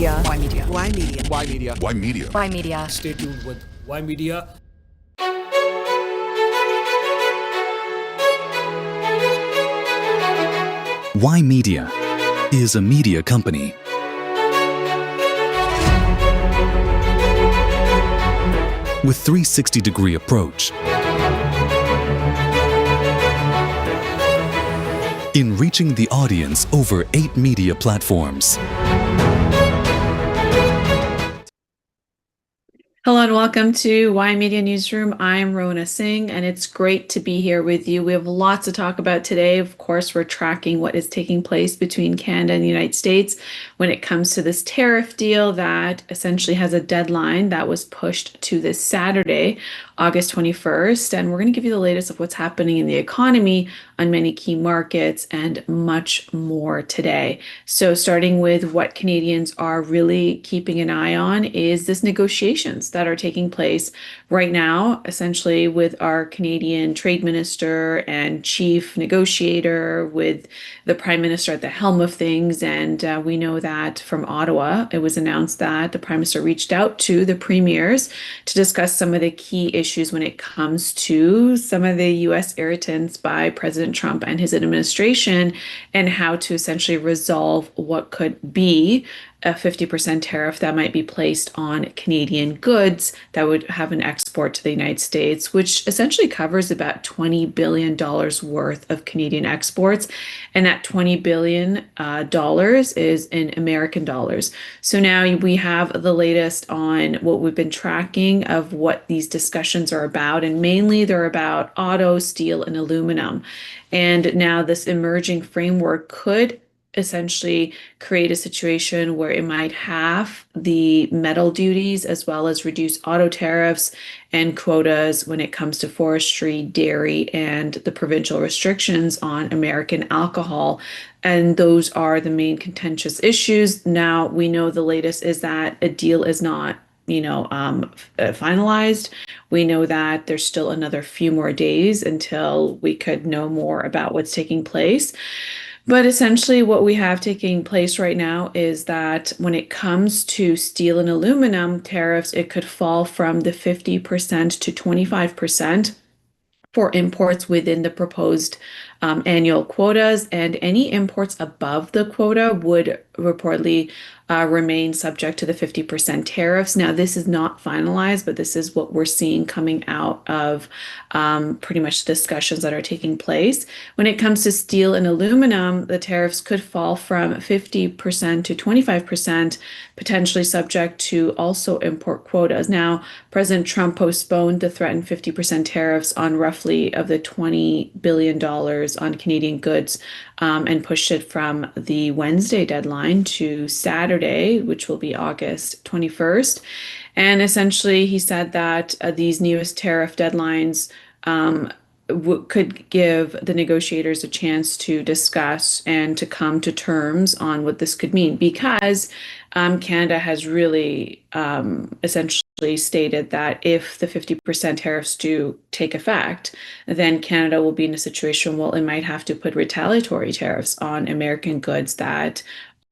Ymedia. Ymedia. Ymedia. Ymedia. Ymedia. Ymedia. Stay tuned with Ymedia. Ymedia is a media company. With 360-degree approach in reaching the audience over 8 media platforms. Hello and welcome to Ymedia Newsroom. I'm Rona Singh and it's great to be here with you. We have lots to talk about today. Of course, we're tracking what is taking place between Canada and the United States when it comes to this tariff deal that essentially has a deadline that was pushed to this Saturday, August 21st. And we're going to give you the latest of what's happening in the economy on many key markets and much more today. So starting with what Canadians are really keeping an eye on is this negotiations that are taking place right now, essentially with our Canadian trade minister and chief negotiator, with the prime minister at the helm of things. And we know that from Ottawa, it was announced that the prime minister reached out to the premiers to discuss some of the key issues when it comes to some of the U.S. irritants by President Trump and his administration, and how to essentially resolve what could be a 50% tariff that might be placed on Canadian goods that would have an export to the United States, which essentially covers about $20 billion worth of Canadian exports. And that $20 billion is in American dollars. So now we have the latest on what we've been tracking of what these discussions are about. And mainly they're about auto, steel, and aluminum. And now this emerging framework could essentially create a situation where it might halve the metal duties as well as reduce auto tariffs and quotas when it comes to forestry, dairy, and the provincial restrictions on American alcohol. And those are the main contentious issues. Now, we know the latest is that a deal is not finalized. We know that there's still another few more days until we could know more about what's taking place. But essentially what we have taking place right now is that when it comes to steel and aluminum tariffs, it could fall from the 50% to 25% for imports within the proposed annual quotas, and any imports above the quota would reportedly remain subject to the 50% tariffs. Now, this is not finalized, but this is what we're seeing coming out of pretty much discussions that are taking place. When it comes to steel and aluminum, the tariffs could fall from 50% to 25%, potentially subject to also import quotas. Now, President Trump postponed the threatened 50% tariffs on roughly of the $20 billion on Canadian goods and pushed it from the Wednesday deadline to Saturday, which will be August 21st. And essentially, he said that these newest tariff deadlines could give the negotiators a chance to discuss and to come to terms on what this could mean, because Canada has really essentially stated that if the 50% tariffs do take effect, then Canada will be in a situation where it might have to put retaliatory tariffs on American goods that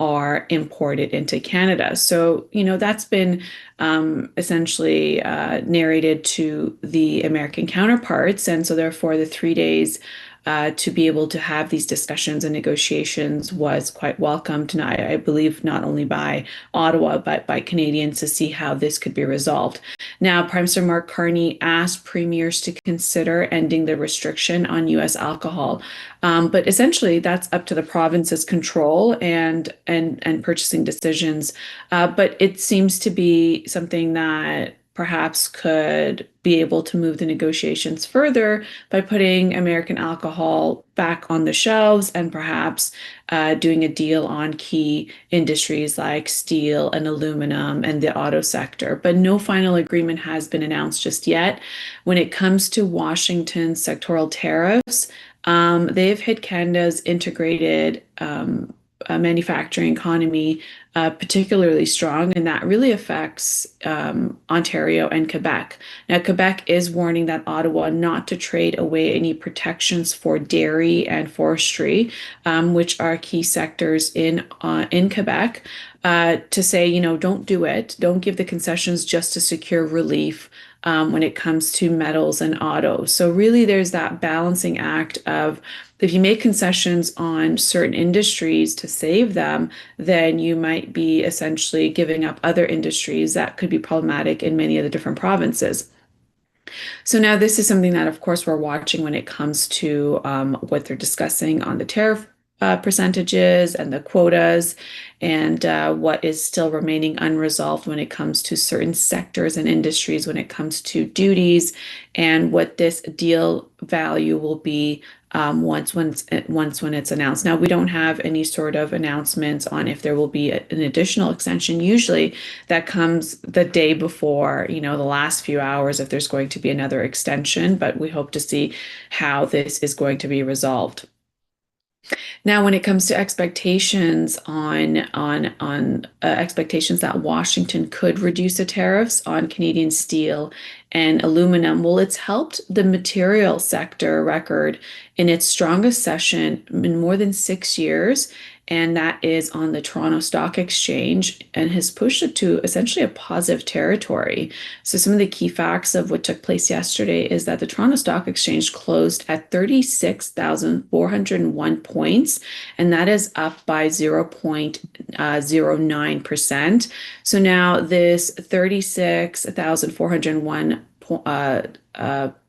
are imported into Canada. So, that's been essentially narrated to the American counterparts. And so therefore the 3 days to be able to have these discussions and negotiations was quite welcomed, and I believe not only by Ottawa, but by Canadians, to see how this could be resolved. Now, Prime Minister Mark Carney asked premiers to consider ending the restriction on U.S. alcohol. But essentially, that's up to the province's control and purchasing decisions. But it seems to be something that perhaps could be able to move the negotiations further by putting American alcohol back on the shelves and perhaps doing a deal on key industries like steel and aluminum and the auto sector. But no final agreement has been announced just yet. When it comes to Washington's sectoral tariffs, they've hit Canada's integrated manufacturing economy particularly strong, and that really affects Ontario and Quebec. Now, Quebec is warning that Ottawa not to trade away any protections for dairy and forestry, which are key sectors in Quebec. to say, don't do it. Don't give the concessions just to secure relief when it comes to metals and auto. So really, there's that balancing act of if you make concessions on certain industries to save them, then you might be essentially giving up other industries that could be problematic in many of the different provinces. So now this is something that, of course, we're watching when it comes to what they're discussing on the tariff percentages and the quotas, and what is still remaining unresolved when it comes to certain sectors and industries when it comes to duties, and what this deal value will be once when it's announced. Now, we don't have any sort of announcements on if there will be an additional extension. Usually that comes the day before, the last few hours, if there's going to be another extension, but we hope to see how this is going to be resolved. Now, when it comes to expectations on expectations that Washington could reduce the tariffs on Canadian steel and aluminum, well, it's helped the material sector record in its strongest session in more than 6 years, and that is on the Toronto Stock Exchange, and has pushed it to essentially a positive territory. So some of the key facts of what took place yesterday is that the Toronto Stock Exchange closed at 36,401 points, and that is up by 0.09%. So now this 36,401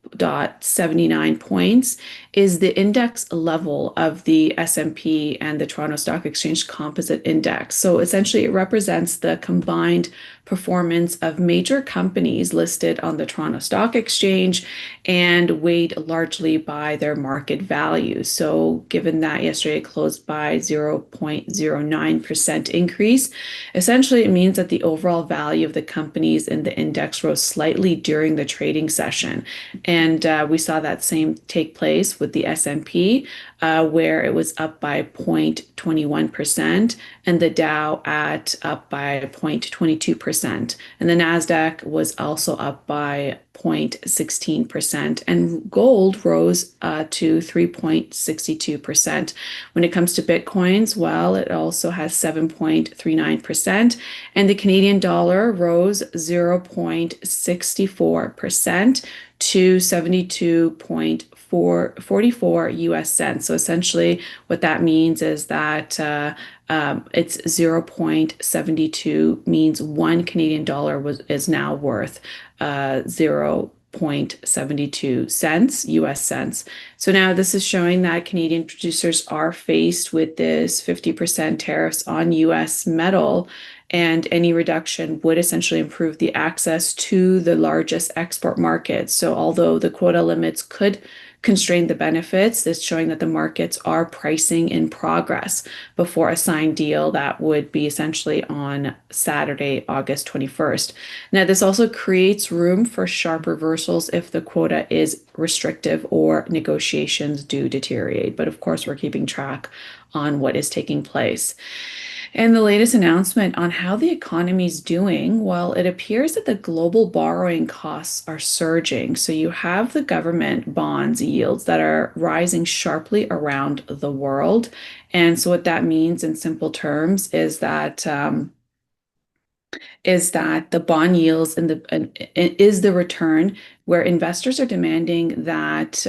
.79 points is the index level of the S&P and the Toronto Stock Exchange Composite Index. So essentially, it represents the combined performance of major companies listed on the Toronto Stock Exchange and weighed largely by their market value. So given that yesterday it closed by 0.09% increase, essentially it means that the overall value of the companies in the index rose slightly during the trading session. And we saw that same take place with the S&P, where it was up by 0.21%, and the Dow up by 0.22%. And the NASDAQ was also up by 0.16%, and gold rose to 3.62%. When it comes to Bitcoins, well, it also has 7.39%, and the Canadian dollar rose 0.64% to 72.44 US cents. So essentially what that means is that it's 0.72 means one Canadian dollar is now worth 0.72 cents, US cents. So now this is showing that Canadian producers are faced with this 50% tariffs on US metal, and any reduction would essentially improve the access to the largest export markets. So although the quota limits could constrain the benefits, it's showing that the markets are pricing in progress before a signed deal that would be essentially on Saturday, August 21st. Now, this also creates room for sharp reversals if the quota is restrictive or negotiations do deteriorate. But of course, we're keeping track on what is taking place. And the latest announcement on how the economy is doing, well, it appears that the global borrowing costs are surging. So you have the government bonds yields that are rising sharply around the world. And so what that means in simple terms is that the bond yields is the return where investors are demanding that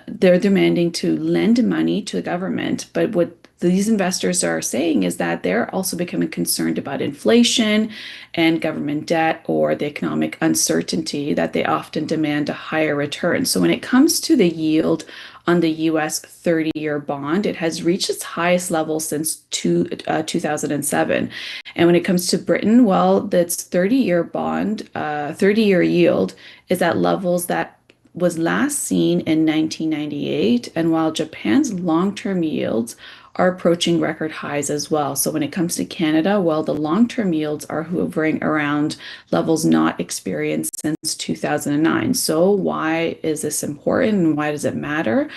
they're demanding to lend money to the government. But what these investors are saying is that they're also becoming concerned about inflation and government debt or the economic uncertainty, that they often demand a higher return. So when it comes to the yield on the US 30-year bond, it has reached its highest level since 2007. And when it comes to Britain, well, that's 30-year bond, 30-year yield is at levels that was last seen in 1998. And while Japan's long-term yields are approaching record highs as well. So when it comes to Canada, well, the long-term yields are hovering around levels not experienced since 2009. So why is this important and why does it matter?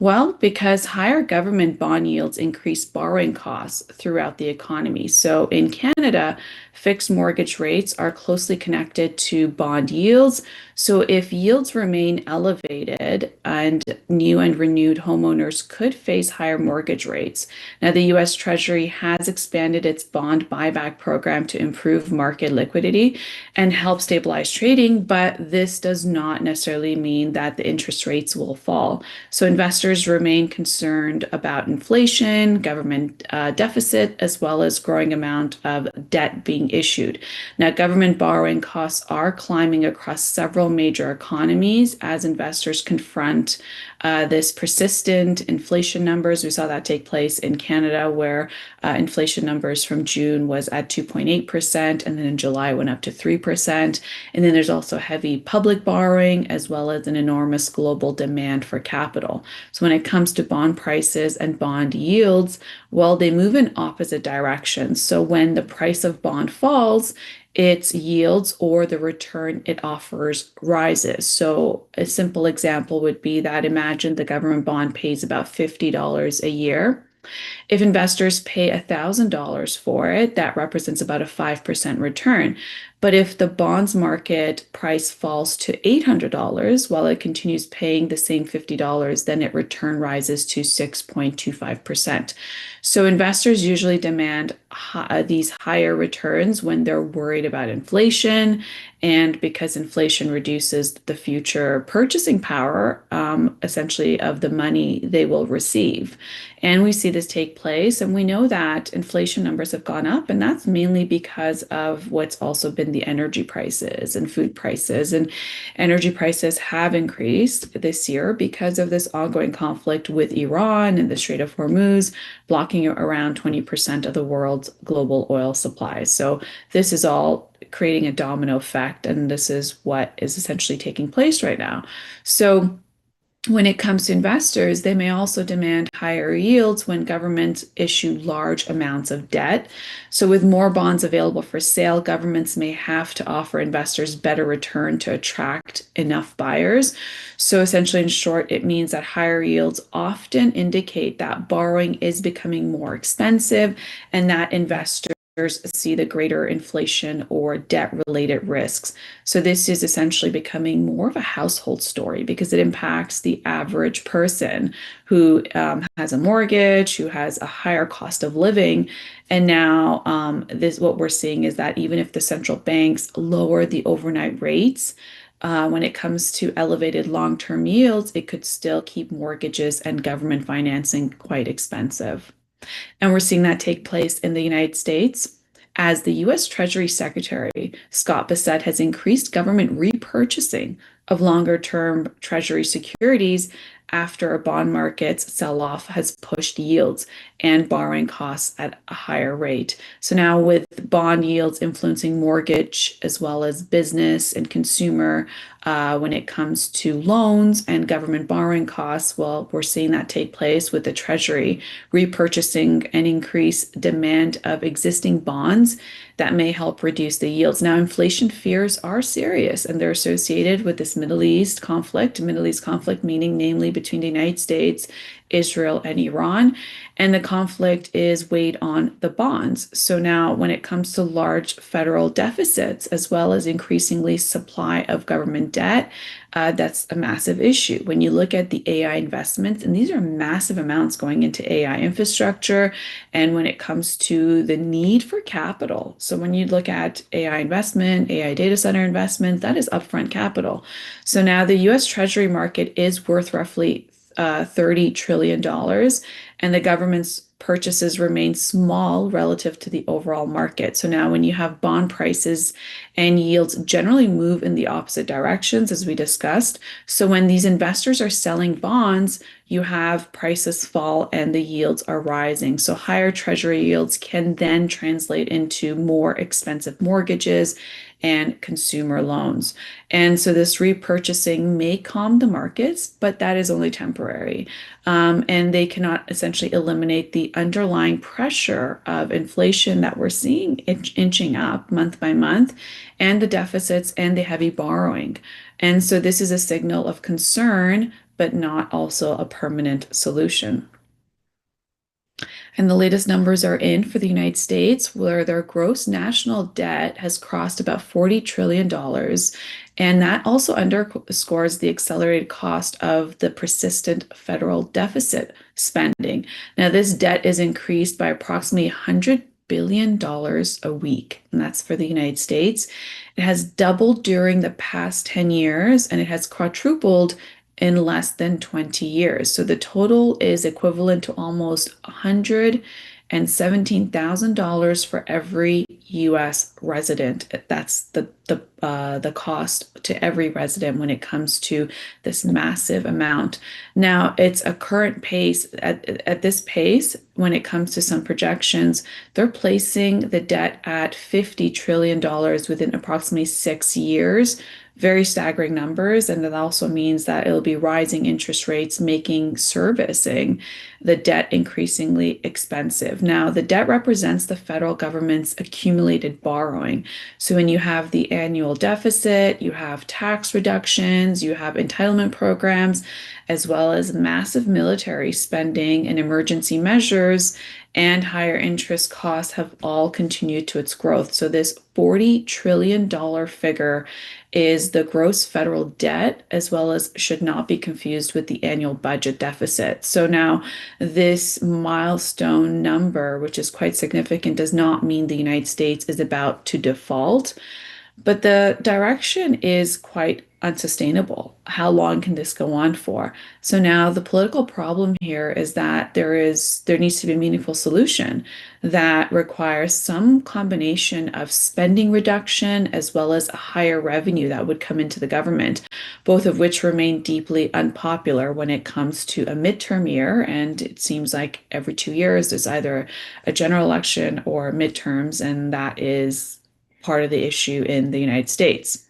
Well, because higher government bond yields increase borrowing costs throughout the economy. So in Canada, fixed mortgage rates are closely connected to bond yields. So if yields remain elevated and new and renewed homeowners could face higher mortgage rates. Now, the US Treasury has expanded its bond buyback program to improve market liquidity and help stabilize trading, but this does not necessarily mean that the interest rates will fall. So investors remain concerned about inflation, government deficit, as well as growing amount of debt being issued. Now, government borrowing costs are climbing across several major economies as investors confront this persistent inflation numbers. We saw that take place in Canada, where inflation numbers from June was at 2.8%, and then in July went up to 3%. And then there's also heavy public borrowing, as well as an enormous global demand for capital. So when it comes to bond prices and bond yields, well, they move in opposite directions. So when the price of bond falls, its yields or the return it offers rises. So a simple example would be that imagine the government bond pays about $50 a year. If investors pay $1,000 for it, that represents about a 5% return. But if the bonds market price falls to $800 while it continues paying the same $50, then its return rises to 6.25%. So investors usually demand these higher returns when they're worried about inflation, and because inflation reduces the future purchasing power, essentially, of the money they will receive. And we see this take place, and we know that inflation numbers have gone up, and that's mainly because of what's also been the energy prices and food prices. And energy prices have increased this year because of this ongoing conflict with Iran and the Strait of Hormuz, blocking around 20% of the world's global oil supply. So this is all creating a domino effect, and this is what is essentially taking place right now. So when it comes to investors, they may also demand higher yields when governments issue large amounts of debt. So, with more bonds available for sale, governments may have to offer investors better return to attract enough buyers. So, essentially, in short, it means that higher yields often indicate that borrowing is becoming more expensive and that investors see the greater inflation or debt related risks. So, this is essentially becoming more of a household story because it impacts the average person who has a mortgage, who has a higher cost of living. And now, this what we're seeing is that even if the central banks lower the overnight rates, when it comes to elevated long-term yields, it could still keep mortgages and government financing quite expensive. And we're seeing that take place in the United States as the US Treasury Secretary, Scott Bessent, has increased government repurchasing of longer term Treasury securities after a bond market's sell off has pushed yields and borrowing costs at a higher rate. So now, with bond yields influencing mortgage as well as business and consumer, when it comes to loans and government borrowing costs, well, we're seeing that take place with the Treasury repurchasing and increased demand of existing bonds that may help reduce the yields. Now, inflation fears are serious and they're associated with this Middle East conflict meaning namely between the United States, Israel, and Iran. And the conflict is weighed on the bonds. So now, when it comes to large federal deficits, as well as increasingly supply of government debt, that's a massive issue. When you look at the AI investments, and these are massive amounts going into AI infrastructure, and when it comes to the need for capital. So when you look at AI investment, AI data center investment, that is upfront capital. So now the US Treasury market is worth roughly $30 trillion, and the government's purchases remain small relative to the overall market. So now, when you have bond prices and yields generally move in the opposite directions, as we discussed. So when these investors are selling bonds, you have prices fall and the yields are rising. So higher treasury yields can then translate into more expensive mortgages and consumer loans. And so this repurchasing may calm the markets, but that is only temporary. And they cannot essentially eliminate the underlying pressure of inflation that we're seeing inching up month by month, and the deficits and the heavy borrowing. And so this is a signal of concern but not also a permanent solution. And the latest numbers are in for the United States, where their gross national debt has crossed about $40 trillion. And that also underscores the accelerated cost of the persistent federal deficit spending. Now, this debt is increased by approximately $100 billion a week, and that's for the United States. It has doubled during the past 10 years, and it has quadrupled in less than 20 years. So the total is equivalent to almost $117,000 for every US resident. That's the cost to every resident when it comes to this massive amount. Now, it's a current pace. At this pace, when it comes to some projections, they're placing the debt at $50 trillion within approximately 6 years. Very staggering numbers, and that also means that it'll be rising interest rates, making servicing the debt increasingly expensive. Now, the debt represents the federal government's accumulated borrowing. So when you have the annual deficit, you have tax reductions, you have entitlement programs, as well as massive military spending and emergency measures, and higher interest costs have all continued to its growth. So this $40 trillion figure is the gross federal debt, as well as should not be confused with the annual budget deficit. So now this milestone number, which is quite significant, does not mean the United States is about to default, but the direction is quite unsustainable. How long can this go on for? So now the political problem here is that there needs to be a meaningful solution that requires some combination of spending reduction as well as a higher revenue that would come into the government, both of which remain deeply unpopular when it comes to a midterm year. And it seems like every 2 years there's either a general election or midterms, and that is part of the issue in the United States.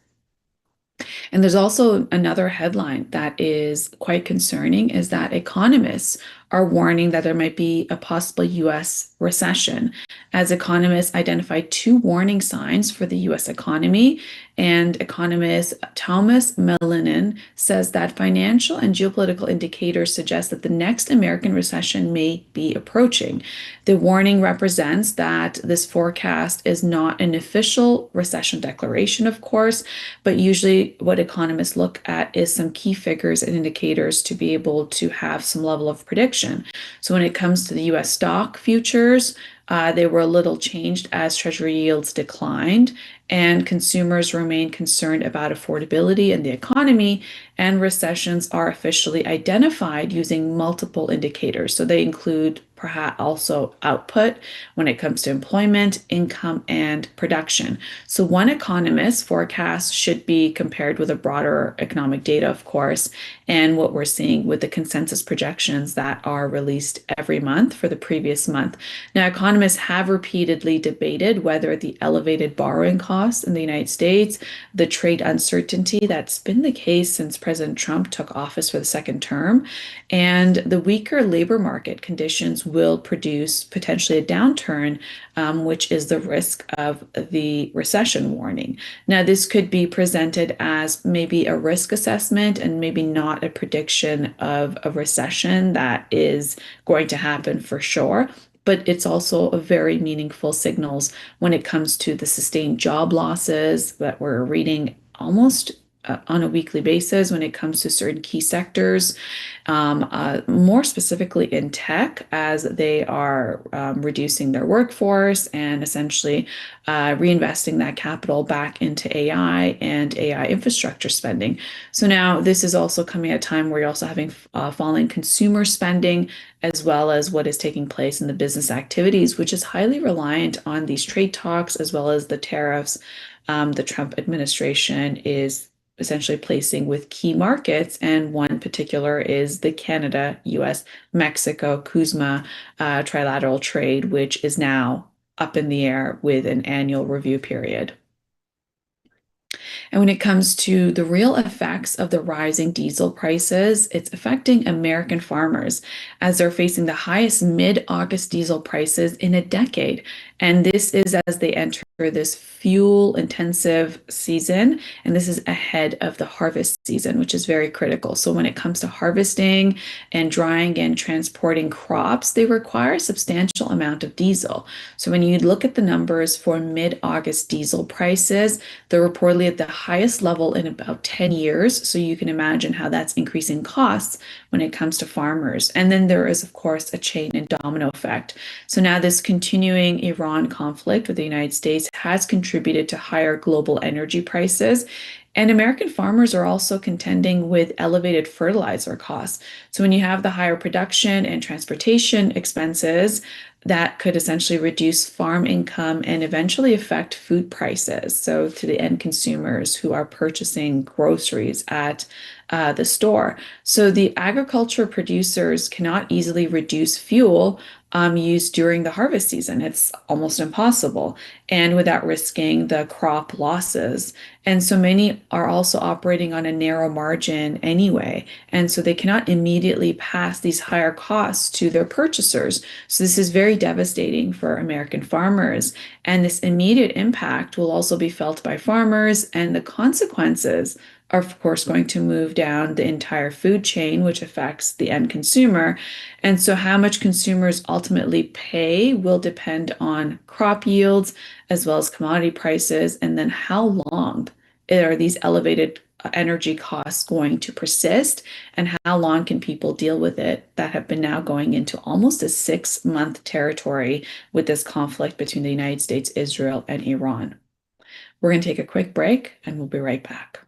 And there's also another headline that is quite concerning, is that economists are warning that there might be a possible US recession, as economists identify 2 warning signs for the US economy. And economist Thomas Mellinen says that financial and geopolitical indicators suggest that the next American recession may be approaching. The warning represents that this forecast is not an official recession declaration, of course, but usually what economists look at is some key figures and indicators to be able to have some level of prediction. So when it comes to the US stock futures, they were a little changed as Treasury yields declined, and consumers remain concerned about affordability in the economy, and recessions are officially identified using multiple indicators. So they include perhaps also output when it comes to employment, income, and production. So one economist's forecast should be compared with a broader economic data, of course, and what we're seeing with the consensus projections that are released every month for the previous month. Now, economists have repeatedly debated whether the elevated borrowing costs in the United States, the trade uncertainty that's been the case since President Trump took office for the second term, and the weaker labor market conditions will produce potentially a downturn, which is the risk of the recession warning. Now, this could be presented as maybe a risk assessment and maybe not a prediction of a recession that is going to happen for sure. But it's also a very meaningful signals when it comes to the sustained job losses that we're reading almost on a weekly basis when it comes to certain key sectors, more specifically in tech, as they are reducing their workforce and essentially reinvesting that capital back into AI and AI infrastructure spending. So now this is also coming at a time where you're also having falling consumer spending, as well as what is taking place in the business activities, which is highly reliant on these trade talks as well as the tariffs the Trump administration is essentially placing with key markets. And one particular is the Canada, US, Mexico, CUSMA trilateral trade, which is now up in the air with an annual review period. And when it comes to the real effects of the rising diesel prices, it's affecting American farmers as they're facing the highest mid-August diesel prices in a decade. And this is as they enter this fuel-intensive season, and this is ahead of the harvest season, which is very critical. So when it comes to harvesting and drying and transporting crops, they require a substantial amount of diesel. So when you look at the numbers for mid-August diesel prices, they're reportedly at the highest level in about 10 years. So you can imagine how that's increasing costs when it comes to farmers. And then there is, of course, a chain and domino effect. So now this continuing Iran conflict with the United States has contributed to higher global energy prices. And American farmers are also contending with elevated fertilizer costs. So when you have the higher production and transportation expenses, that could essentially reduce farm income and eventually affect food prices. So to the end consumers who are purchasing groceries at the store. So the agriculture producers cannot easily reduce fuel used during the harvest season. It's almost impossible, and without risking the crop losses. And so many are also operating on a narrow margin anyway. And so they cannot immediately pass these higher costs to their purchasers. So this is very devastating for American farmers. And this immediate impact will also be felt by farmers, and the consequences are, of course, going to move down the entire food chain, which affects the end consumer. And so, how much consumers ultimately pay will depend on crop yields as well as commodity prices, and then how long are these elevated energy costs going to persist, and how long can people deal with it that have been now going into almost a 6-month territory with this conflict between the United States, Israel, and Iran. We're going to take a quick break, and we'll be right back.